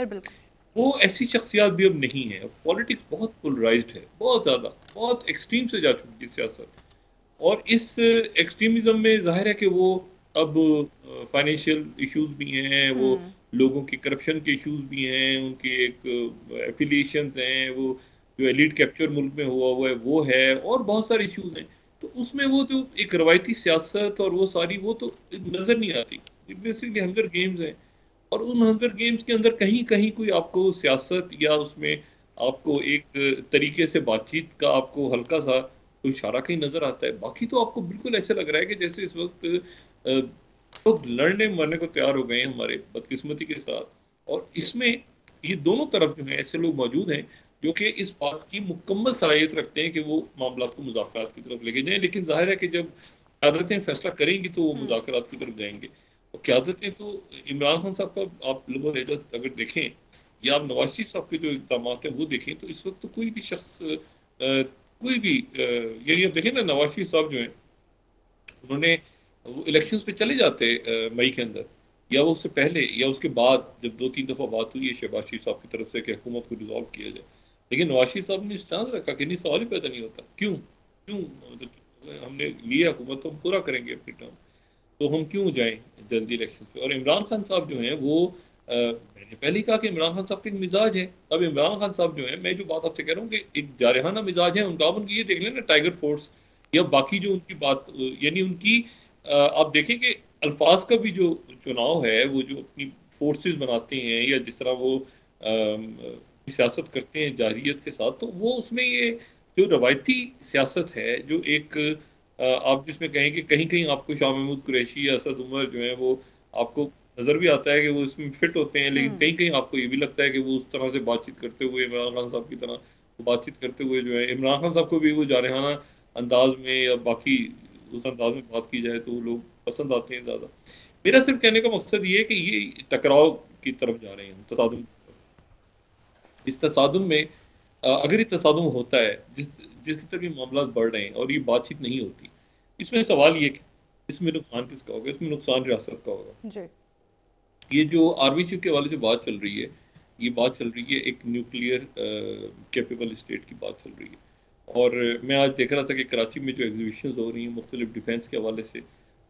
वो ऐसी शख्सियात भी अब नहीं है। पॉलिटिक्स बहुत पोलराइज्ड है, बहुत ज़्यादा, बहुत एक्सट्रीम से जा चुकी है सियासत। और इस एक्सट्रीमिज्म में जाहिर है कि वो अब फाइनेंशियल इश्यूज भी हैं, वो हम्म। लोगों की करप्शन के इश्यूज भी हैं, उनके एक एफिलिएशंस हैं, वो जो एलिट कैप्चर मुल्क में हुआ है वो है, और बहुत सारे इश्यूज हैं। तो उसमें वो जो एक रवायती सियासत और वो सारी वो तो नजर नहीं आती। बेसिकली हंगर गेम्स हैं, और उन हंगर गेम्स के अंदर कहीं कहीं कोई आपको सियासत या उसमें आपको एक तरीके से बातचीत का आपको हल्का सा कोई इशारा कहीं नजर आता है। बाकी तो आपको बिल्कुल ऐसे लग रहा है कि जैसे इस वक्त लोग लड़ने मरने को तैयार हो गए हैं हमारे बदकिस्मती के साथ। और इसमें ये दोनों तरफ जो है ऐसे लोग मौजूद हैं जो कि इस बात की मुकम्मल सलाहियत रखते हैं कि वो मामला को मुज़ाकरात की तरफ लेके जाएं। लेकिन जाहिर है कि जब क़यादतें फैसला करेंगी तो वो मुज़ाकरात की तरफ जाएंगे। और क़यादतें तो इमरान खान साहब का आप लोगों ने अगर देखें, या आप नवाज शरीफ साहब के जो इक़दाम हैं वो देखें, तो इस वक्त तो कोई भी शख्स कोई भी यही आप देखें ना, नवाज शरीफ साहब जो हैं उन्होंने वो इलेक्शंस पे चले जाते मई के अंदर, या वो उससे पहले या उसके बाद, जब 2-3 दफा बात हुई है शहबाज शरीफ साहब की तरफ से कि हुकूमत को डिसॉल्व किया जाए। लेकिन नवाज शरीफ साहब ने स्टांस रखा कि नहीं, सवाल ही पैदा नहीं होता। क्यों क्यों मतलब हमने लिया हुकूमत तो हम पूरा करेंगे अपनी टर्म, तो हम क्यों जाएं जल्दी इलेक्शन पे। और इमरान खान साहब जो हैं वो मैंने पहले ही कहा कि इमरान खान साहब का एक मिजाज है। अब इमरान खान साहब जो है, मैं जो बात आपसे कह रहा हूँ कि एक जारहाना मिजाज है उनका। आप उनकी ये देख लेना टाइगर फोर्स या बाकी जो उनकी बात, यानी उनकी आप देखें कि अल्फाज का भी जो चुनाव है, वो जो अपनी फोर्सेस बनाते हैं या जिस तरह वो सियासत करते हैं जारहियत के साथ, तो वो उसमें ये जो रवायती सियासत है, जो एक आप जिसमें कहें कि कहीं कहीं आपको शाह महमूद कुरैशी या असद उमर जो है वो आपको नजर भी आता है कि वो इसमें फिट होते हैं। लेकिन हम्म। कहीं कहीं आपको ये भी लगता है कि वो उस तरह से बातचीत करते हुए इमरान खान साहब की तरह बातचीत करते हुए जो है, इमरान खान साहब को भी वो जारहाना अंदाज में या बाकी उस अंदाज में बात की जाए तो वो लोग पसंद आते हैं ज़्यादा। मेरा सिर्फ कहने का मकसद ये है कि ये टकराव की तरफ जा रहे हैं, तसादुम। इस तसादुम में अगर ये तसादुम होता है, जिसकी तरफ ये मामला बढ़ रहे हैं और ये बातचीत नहीं होती, इसमें सवाल ये कि इसमें नुकसान किसका होगा? इसमें नुकसान रियासत का होगा। जी। ये जो आर्मी चीफ के हवाले से बात चल रही है, ये बात चल रही है एक न्यूक्लियर कैपेबल स्टेट की बात चल रही है। और मैं आज देख रहा था कि कराची में जो एग्जीबिशन हो रही हैं मुख्तलिफ डिफेंस के हवाले से,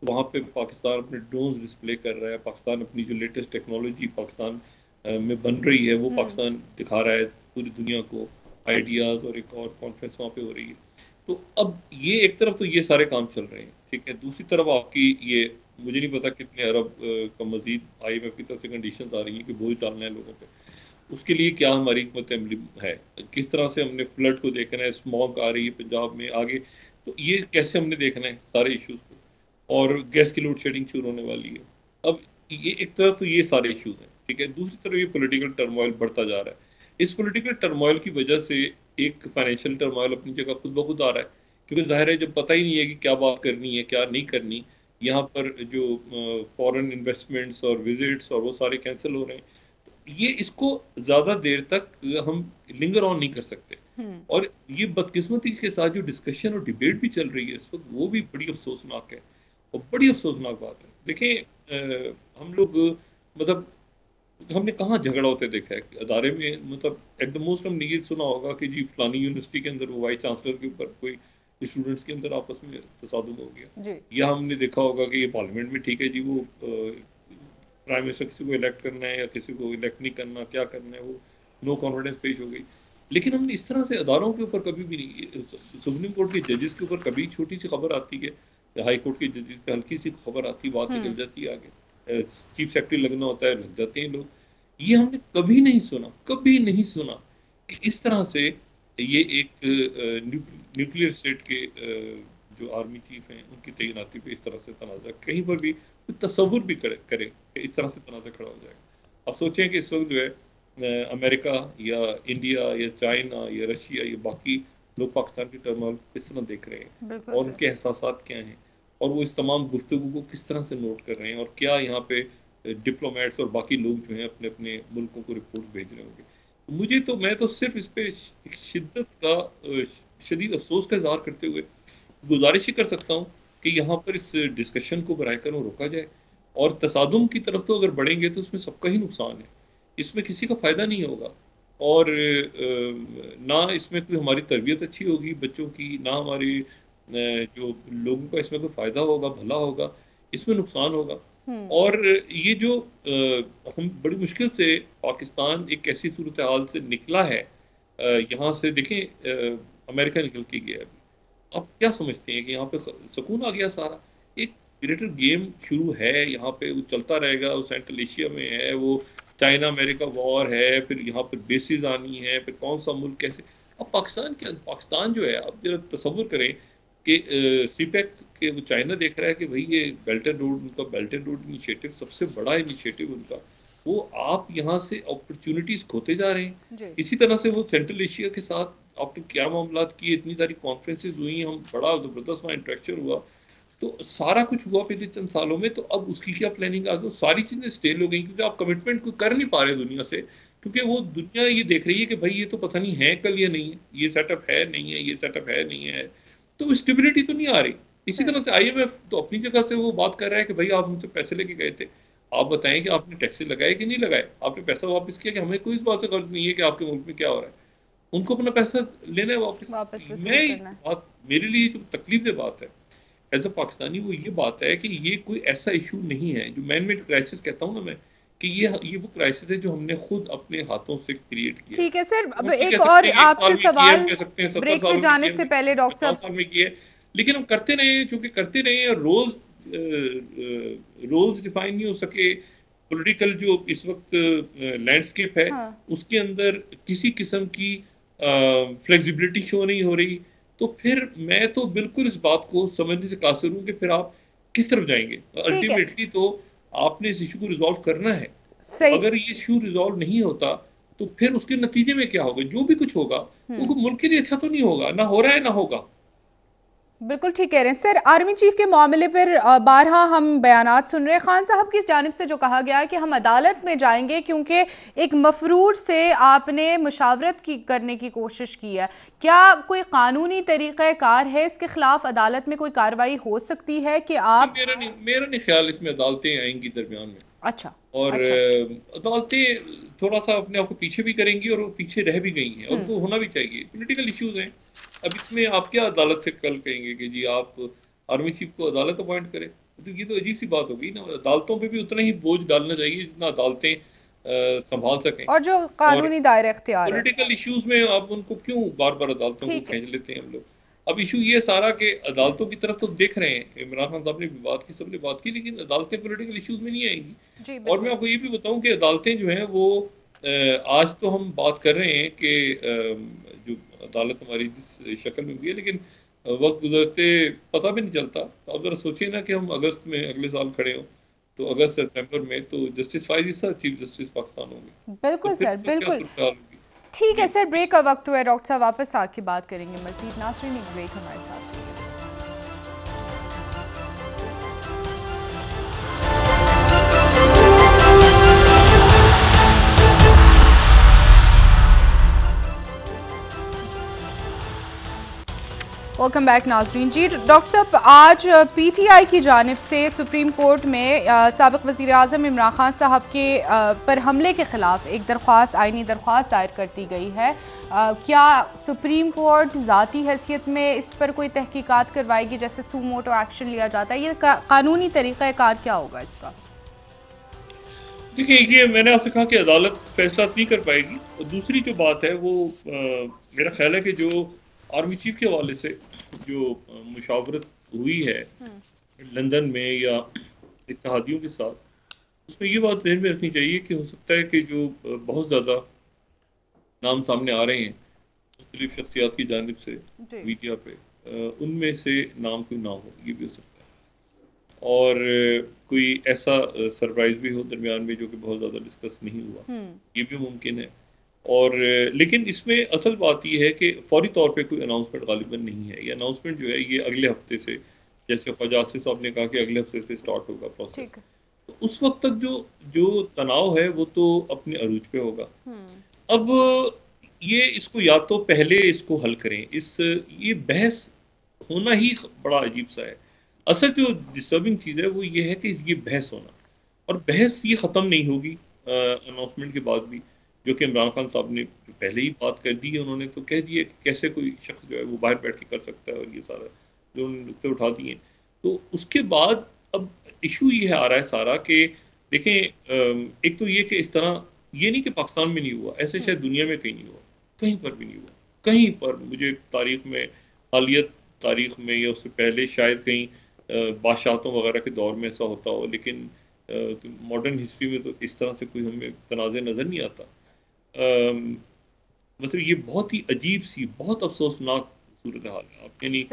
वहाँ पे पाकिस्तान अपने ड्रोन्स डिस्प्ले कर रहा है। पाकिस्तान अपनी जो लेटेस्ट टेक्नोलॉजी पाकिस्तान में बन रही है वो हम्म। पाकिस्तान दिखा रहा है पूरी दुनिया को, आइडियाज़। और एक और कॉन्फ्रेंस वहाँ पे हो रही है। तो अब ये एक तरफ तो ये सारे काम चल रहे हैं, ठीक है। दूसरी तरफ आपकी ये, मुझे नहीं पता कितने अरब का मजीद IMF की तरफ से कंडीशंस आ रही हैं कि बोझ डालना है लोगों पे। उसके लिए क्या हमारी हिकमत अमली है, किस तरह से हमने फ्लड को देखना है, स्मॉग आ रही है पंजाब में आगे, तो ये कैसे हमने देखना है सारे इश्यूज को। और गैस की लोड शेडिंग शुरू होने वाली है। अब ये एक तरफ तो ये सारे इश्यूज हैं, ठीक है। दूसरी तरफ ये पॉलिटिकल टर्मोइल बढ़ता जा रहा है। इस पॉलिटिकल टर्मोइल की वजह से एक फाइनेंशियल टर्मोइल अपनी जगह खुद ब खुद आ रहा है, क्योंकि जाहिर है जब पता ही नहीं है कि क्या बात करनी है क्या नहीं करनी, यहाँ पर जो फॉरेन इन्वेस्टमेंट्स और विजिट्स और वो सारे कैंसिल हो रहे हैं, ये इसको ज्यादा देर तक हम लिंगर ऑन नहीं कर सकते। हम्म। और ये बदकिस्मती के साथ जो डिस्कशन और डिबेट भी चल रही है इस वक्त, वो भी बड़ी अफसोसनाक है और बड़ी अफसोसनाक बात है। देखें हम लोग मतलब हमने कहाँ झगड़ा होते देखा है अदारे में, मतलब एट द मोस्ट हमने ये सुना होगा कि जी फलानी यूनिवर्सिटी के अंदर वो वाइस चांसलर के ऊपर कोई स्टूडेंट्स के अंदर आपस में तसादुम हो गया। जी। या हमने देखा होगा कि ये पार्लियामेंट में ठीक है जी, वो प्राइम मिनिस्टर किसी को इलेक्ट करना है या किसी को इलेक्ट नहीं करना, क्या करना है, वो नो कॉन्फिडेंस पेश हो गई। लेकिन हमने इस तरह से अदारों के ऊपर कभी भी नहीं, सुप्रीम कोर्ट के जजेस के ऊपर कभी छोटी सी खबर आती है, हाई कोर्ट के जजेस पे हल्की सी खबर आती, बात निकल हम्म। जाती है आगे, चीफ सेक्रेटरी लगना होता है, लग जाते हैं लोग। ये हमने कभी नहीं सुना, कभी नहीं सुना कि इस तरह से ये एक न्यूक्लियर स्टेट के जो आर्मी चीफ हैं उनकी तैनाती पे इस तरह से तनाज़ा कहीं पर भी तस्वुर भी करे कि इस तरह से तनाज़ा खड़ा हो जाएगा। अब सोचें कि इस वक्त जो है अमेरिका या इंडिया या चाइना या रशिया या बाकी लोग पाकिस्तान की टर्मोइल किस तरह देख रहे हैं बिल्कुल और सही। उनके एहसासात क्या हैं, और वो इस तमाम गुफ्तगू को किस तरह से नोट कर रहे हैं, और क्या यहाँ पे डिप्लोमेट्स और बाकी लोग जो हैं अपने अपने मुल्कों को रिपोर्ट भेज रहे होंगे। तो मुझे तो, मैं तो सिर्फ इस पे शिद्दत का शदीद अफसोस का इजहार करते हुए गुजारिश ही कर सकता हूँ कि यहाँ पर इस डिस्कशन को बराए करो रोका जाए। और तसादुम की तरफ तो अगर बढ़ेंगे तो उसमें सबका ही नुकसान है। इसमें किसी का फ़ायदा नहीं होगा। और ना इसमें कोई हमारी तरबियत अच्छी होगी बच्चों की, ना हमारी जो लोगों का इसमें कोई फ़ायदा होगा, भला होगा, इसमें नुकसान होगा। और ये जो हम बड़ी मुश्किल से पाकिस्तान एक ऐसी सूरत हाल से निकला है, यहाँ से देखें अमेरिका निकल के गया अभी। आप क्या समझते हैं कि यहाँ पे सुकून आ गया सारा? एक ग्रेटर गेम शुरू है यहाँ पे, वो चलता रहेगा, वो सेंट्रल एशिया में है, वो चाइना अमेरिका वॉर है, फिर यहाँ पर बेसिस आनी है, फिर कौन सा मुल्क कैसे। अब पाकिस्तान क्या, पाकिस्तान जो है, अब जरा तसव्वुर करें कि सीपैक के वो चाइना देख रहा है कि भाई ये बेल्ट एंड रोड, उनका बेल्ट एंड रोड इनिशिएटिव सबसे बड़ा इनिशिएटिव उनका, वो आप यहाँ से अपॉर्चुनिटीज खोते जा रहे हैं। इसी तरह से वो सेंट्रल एशिया के साथ आपने क्या मामला किए, इतनी सारी कॉन्फ्रेंसेज हुई, हम बड़ा ज़बरदस्त वहाँ इंटरेक्शन हुआ, तो सारा कुछ हुआ पिछले चंद सालों में। तो अब उसकी क्या प्लानिंग आ गई, सारी चीज़ें स्टेल हो गई क्योंकि आप कमिटमेंट को कर नहीं पा रहे दुनिया से, क्योंकि वो दुनिया ये देख रही है कि भाई ये तो पता नहीं है कल या नहीं है, ये सेटअप है नहीं है, ये सेटअप है नहीं है, तो स्टेबिलिटी तो नहीं आ रही। इसी तरह से आईएमएफ तो अपनी जगह से वो बात कर रहा है कि भाई आप हमसे पैसे लेके गए थे, आप बताएं कि आपने टैक्सेस लगाए कि नहीं लगाए, आपने पैसा वापस किया कि हमें कोई इस बात से गर्ज नहीं है कि आपके मुल्क में क्या हो रहा है, उनको अपना पैसा लेना है वापस। मैं बात, मेरे लिए जो तकलीफ दे बात है एज अ पाकिस्तानी, वो ये बात है कि ये कोई ऐसा इशू नहीं है जो मैन मेड क्राइसिस कहता हूँ ना मैं, कि ये वो क्राइसिस है जो हमने खुद अपने हाथों से क्रिएट किया। ठीक है सर, अब एक और आपसे सवाल ब्रेक पे जाने से पहले डॉक्टर साहब, साल में किए, लेकिन हम करते रहे, चूंकि करते रहे और रोज डिफाइन नहीं हो सके, पॉलिटिकल जो इस वक्त लैंडस्केप है, हाँ। उसके अंदर किसी किस्म की फ्लेक्सिबिलिटी शो नहीं हो रही, तो फिर मैं तो बिल्कुल इस बात को समझने से कासिर हूं कि फिर आप किस तरफ जाएंगे। अल्टीमेटली तो आपने इस इशू को रिजॉल्व करना है। अगर ये इशू रिजॉल्व नहीं होता तो फिर उसके नतीजे में क्या होगा, जो भी कुछ होगा वो मुल्क के लिए अच्छा तो नहीं होगा, ना हो रहा है ना होगा। बिल्कुल ठीक कह रहे हैं सर। आर्मी चीफ के मामले पर बारहा हम बयानात सुन रहे हैं। खान साहब की जानिब से जो कहा गया है कि हम अदालत में जाएंगे क्योंकि एक मफरूर से आपने मुशावरत करने की कोशिश की है, क्या कोई कानूनी तरीक़ाकार है, इसके खिलाफ अदालत में कोई कार्रवाई हो सकती है कि आप? मेरा नहीं ख्याल इसमें अदालतें आएंगी दरमियान में। अच्छा। और अदालतें थोड़ा सा अपने आप को पीछे भी करेंगी और वो पीछे रह भी गई हैं, और वो होना भी चाहिए। पॉलिटिकल इश्यूज हैं, अब इसमें आप क्या अदालत से कल कहेंगे कि जी आप आर्मी चीफ को अदालत अपॉइंट करें, तो ये तो अजीब सी बात होगी ना। अदालतों पे भी उतना ही बोझ डालना चाहिए जितना अदालतें संभाल सकें, और जो कानूनी दायरा इख्तियार है। पॉलिटिकल इश्यूज में आप उनको क्यों बार बार अदालतों को खींच लेते हैं हम लोग। अब इशू ये सारा कि अदालतों की तरफ तो देख रहे हैं, इमरान खान साहब ने भी बात की, सबने बात की, लेकिन अदालतें पॉलिटिकल इश्यूज में नहीं आएंगी। और मैं आपको ये भी बताऊं कि अदालतें जो हैं वो आज तो हम बात कर रहे हैं कि जो अदालत हमारी जिस शक्ल में हुई है, लेकिन वक्त गुजरते पता भी नहीं चलता। तो अब जरा सोचिए ना कि हम अगस्त में अगले साल खड़े हों, तो अगस्त सितंबर में तो जस्टिस फाइज ईसा चीफ जस्टिस पाकिस्तान होंगे। बिल्कुल तो सर, बिल्कुल ठीक है सर। ब्रेक का वक्त हुआ है, डॉक्टर साहब वापस आके बात करेंगे मजीद। नाज़रीन, एक ब्रेक हमारे साथ। वेलकम बैक नाजरीन। जी डॉक्टर साहब, आज पीटीआई की जानिब से सुप्रीम कोर्ट में साबिक वज़ीर आज़म इमरान खान साहब के पर हमले के खिलाफ एक दरख्वास्त, आईनी दरख्वास्त दायर कर दी गई है। क्या सुप्रीम कोर्ट ज़ाती हैसियत में इस पर कोई तहकीकात करवाएगी, जैसे सू मोटो एक्शन लिया जाता है? ये कानूनी तरीक़ाकार क्या होगा इसका? देखिए, ये मैंने आपसे कहा कि अदालत फैसला नहीं कर पाएगी। और दूसरी जो बात है वो मेरा ख्याल है कि जो आर्मी चीफ के हवाले से जो मुशावरत हुई है लंदन में या इत्तेहादियों के साथ, उसमें ये बात ध्यान में रखनी चाहिए कि हो सकता है कि जो बहुत ज़्यादा नाम सामने आ रहे हैं मुख्तलिफ शख्सियात की जानिब से मीडिया पे, उनमें से नाम कोई ना हो, ये भी हो सकता है। और कोई ऐसा सरप्राइज भी हो दरमियान में जो कि बहुत ज़्यादा डिस्कस नहीं हुआ, ये भी मुमकिन है। और लेकिन इसमें असल बात ये है कि फौरी तौर पे कोई अनाउंसमेंट गालिबन नहीं है। ये अनाउंसमेंट जो है ये अगले हफ्ते से, जैसे ख्वाजा आसिफ साहब ने कहा कि अगले हफ्ते से स्टार्ट होगा प्रोसेस, तो उस वक्त तक जो तनाव है वो तो अपने अरूज पे होगा। अब ये इसको या तो पहले इसको हल करें, ये बहस होना ही बड़ा अजीब सा है। असल जो डिस्टर्बिंग चीज़ है वो ये है कि ये बहस होना, और बहस ये ख़त्म नहीं होगी। अनाउंसमेंट के बाद भी, जो कि इमरान खान साहब ने पहले ही बात कर दी है, उन्होंने तो कह दिया कि कैसे कोई शख्स जो है वो बाहर बैठ के कर सकता है, और ये सारा जो उन्होंने नुकते उठा दिए। तो उसके बाद अब इशू ये आ रहा है सारा कि देखें, एक तो ये कि इस तरह ये नहीं कि पाकिस्तान में नहीं हुआ, ऐसे शायद दुनिया में कहीं नहीं हुआ, कहीं पर भी नहीं हुआ, कहीं पर मुझे तारीख में, हालियत तारीख में या उससे पहले शायद कहीं बादशाहतों वगैरह के दौर में ऐसा होता हो, लेकिन मॉडर्न हिस्ट्री में तो इस तरह से कोई हमें तनाज़े नज़र नहीं आता। मतलब ये बहुत ही अजीब सी, बहुत अफसोसनाक सूरत हाल है। आप यानी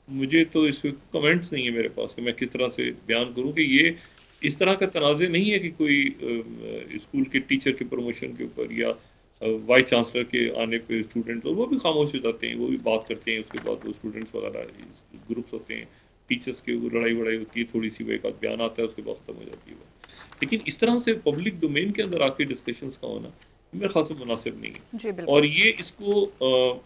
मुझे तो इस वक्त कमेंट्स नहीं है मेरे पास कि मैं किस तरह से बयान करूं कि ये इस तरह का तनाज़े नहीं है कि कोई स्कूल के टीचर के प्रमोशन के ऊपर या वाइस चांसलर के आने पे स्टूडेंट्स, और वो भी खामोश हो जाते हैं, वो भी बात करते हैं, उसके बाद वो स्टूडेंट्स वगैरह ग्रुप्स होते हैं, टीचर्स के लड़ाई वड़ाई होती है, थोड़ी सी वो एक आध बयान आता है, उसके बाद खत्म हो जाती है वो। लेकिन इस तरह से पब्लिक डोमेन के अंदर आके डिस्कशंस का होना मेरे ख्याल से मुनासिब नहीं है। और ये इसको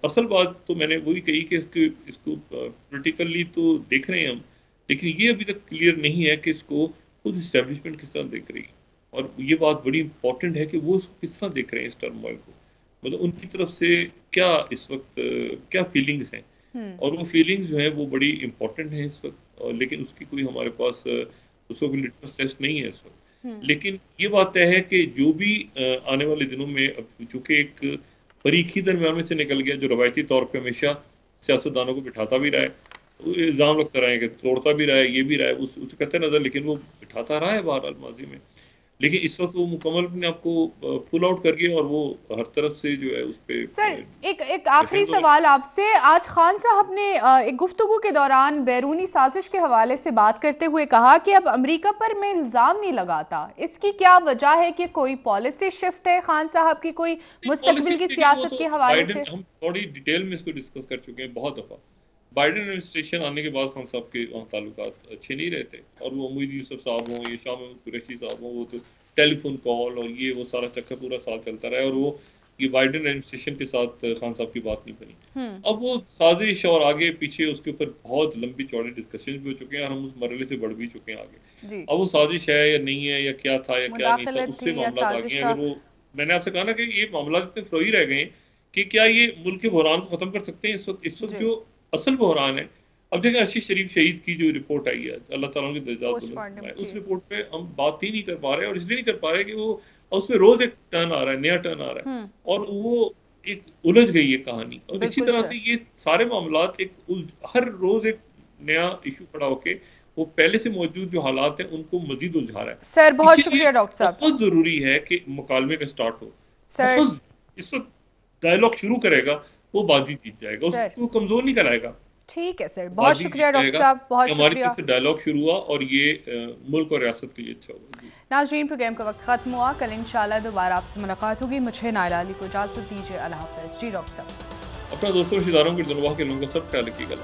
असल बात तो मैंने वही कही कि इसको पोलिटिकली तो देख रहे हैं हम, लेकिन ये अभी तक क्लियर नहीं है कि इसको खुद इस्टेब्लिशमेंट किस तरह देख रही है। और ये बात बड़ी इंपॉर्टेंट है कि वो इसको किस तरह देख रहे हैं इस टर्मोइल को, मतलब उनकी तरफ से क्या इस वक्त क्या फीलिंग्स हैं, और वो फीलिंग्स जो है वो बड़ी इंपॉर्टेंट है इस वक्त, और लेकिन उसकी कोई हमारे पास उसका कोई लिटमस टेस्ट नहीं है इस वक्त। लेकिन ये बात तय है कि जो भी आने वाले दिनों में, चूंकि एक फरीक ही दरमियान में से निकल गया जो रवायती तौर पे हमेशा सियासतदानों को बिठाता भी रहा है, इल्ज़ाम लगता रहा है कि तोड़ता भी रहा है, ये भी रहा है, उसे कहते नजर, लेकिन वो बिठाता रहा है बहरहाल माजी में। लेकिन इस वक्त वो मुकम्मल अपने आप को पुल आउट कर गया, और वो हर तरफ से जो है उस पे। सर एक आखिरी सवाल आपसे, आज खान साहब ने एक गुफ्तगू के दौरान बैरूनी साजिश के हवाले से बात करते हुए कहा कि अब अमेरिका पर मैं इल्जाम नहीं लगाता, इसकी क्या वजह है? कि कोई पॉलिसी शिफ्ट है खान साहब की, कोई मुस्तकबिल की सियासत के हवाले से? हम थोड़ी डिटेल में इसको डिस्कस कर चुके हैं बहुत दफा। बाइडेन एडमिनिस्ट्रेशन आने के बाद खान साहब के ताल्लुकात अच्छे नहीं रहते, और वो उम्मीद यूसुफ साहब हों या शाह महमूद कुरैशी साहब हों, वो तो टेलीफोन कॉल और ये वो सारा चक्कर पूरा साल चलता रहा है, और वो ये बाइडेन एडमिनिस्ट्रेशन के साथ खान साहब की बात नहीं बनी। अब वो साजिश और आगे पीछे उसके ऊपर बहुत लंबी चौड़ी डिस्कशन भी हो चुके हैं, और हम उस मरहले से बढ़ भी चुके हैं आगे। अब वो साजिश है या नहीं है, या क्या था या क्या नहीं था, उससे मामला आ गए हैं। अगर वो, मैंने आपसे कहा ना कि ये मामला इतने फ्लोई रह गए कि क्या ये मुल्क के बहरान को खत्म कर सकते हैं इस वक्त जो असल बहरान है। अब देखें, अर्शी शरीफ शहीद की जो रिपोर्ट आई है, अल्लाह ताला उनके दर्जात बुलंद फरमाए, उस रिपोर्ट पे हम बात ही नहीं कर पा रहे, और इसलिए नहीं कर पा रहे कि वो उसमें रोज एक टर्न आ रहा है, नया टर्न आ रहा है, और वो एक उलझ गई है कहानी। और इसी तरह से ये सारे मामलात हर रोज एक नया इशू खड़ा होके वो पहले से मौजूद जो हालात हैं उनको मजीद उलझा रहा है। सर बहुत शुक्रिया डॉक्टर साहब। बहुत जरूरी है कि मुकालमे का स्टार्ट हो सर। इस वक्त डायलॉग शुरू करेगा, वो बाजी जीत जाएगा, उसको कमजोर नहीं कराएगा। ठीक है सर, बहुत शुक्रिया डॉक्टर साहब, बहुत शुक्रिया। हमारी तरफ से डायलॉग शुरू हुआ, और ये मुल्क और रियासत के लिए अच्छा होगा। नाज़रीन, प्रोग्राम का वक्त खत्म हुआ, कल इंशाल्लाह दोबारा आपसे मुलाकात होगी। मुझे नाइला अली को इजाजत दीजिए, अल्लाह हाफ़िज़। जी डॉक्टर साहब, अपना दोस्तों रिश्तेदारों के दुआ के लोगों का सब ख्याल रखिएगा।